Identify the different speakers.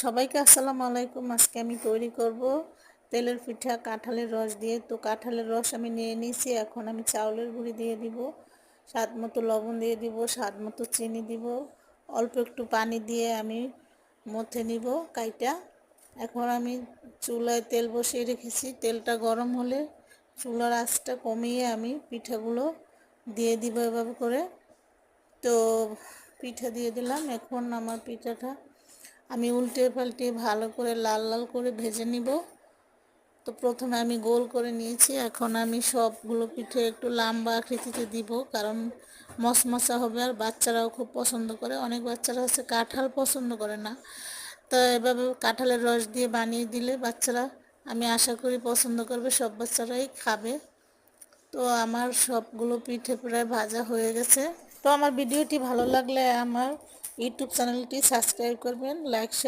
Speaker 1: সবাইকে আসসালামু আলাইকুম। আজকে আমি তৈরি করব তেলের পিঠা কাঁঠালের রস দিয়ে। তো কাঁঠালের রস আমি নিয়ে নিয়েছি। এখন আমি চাউলের গুঁড়ি দিয়ে দিব, স্বাদ মতো লবণ দিয়ে দিব, স্বাদ মতো চিনি দিব, অল্প একটু পানি দিয়ে আমি মথে নিব কাইটা। এখন আমি চুলায় তেল বসিয়ে রেখেছি। তেলটা গরম হলে চুলার আঁচটা কমিয়ে আমি পিঠাগুলো দিয়ে দিব এভাবে করে। তো পিঠা দিয়ে দিলাম। এখন আমার পিঠাটা আমি উল্টে পাল্টে ভালো করে লাল লাল করে ভেজে নিব। তো প্রথমে আমি গোল করে নিয়েছি। এখন আমি সবগুলো পিঠে একটু লম্বা আকৃতিতে দিব, কারণ মশমশা হবে আর বাচ্চারাও খুব পছন্দ করে। অনেক বাচ্চারা হচ্ছে কাঁঠাল পছন্দ করে না, তো এভাবে কাঁঠালের রস দিয়ে বানিয়ে দিলে বাচ্চারা, আমি আশা করি, পছন্দ করবে। সব বাচ্চারাই খাবে। তো আমার সবগুলো পিঠে প্রায় ভাজা হয়ে গেছে। তো আমার ভিডিওটি ভালো লাগলে আমার ইউটিউব চ্যানেলটি সাবস্ক্রাইব করবেন, লাইক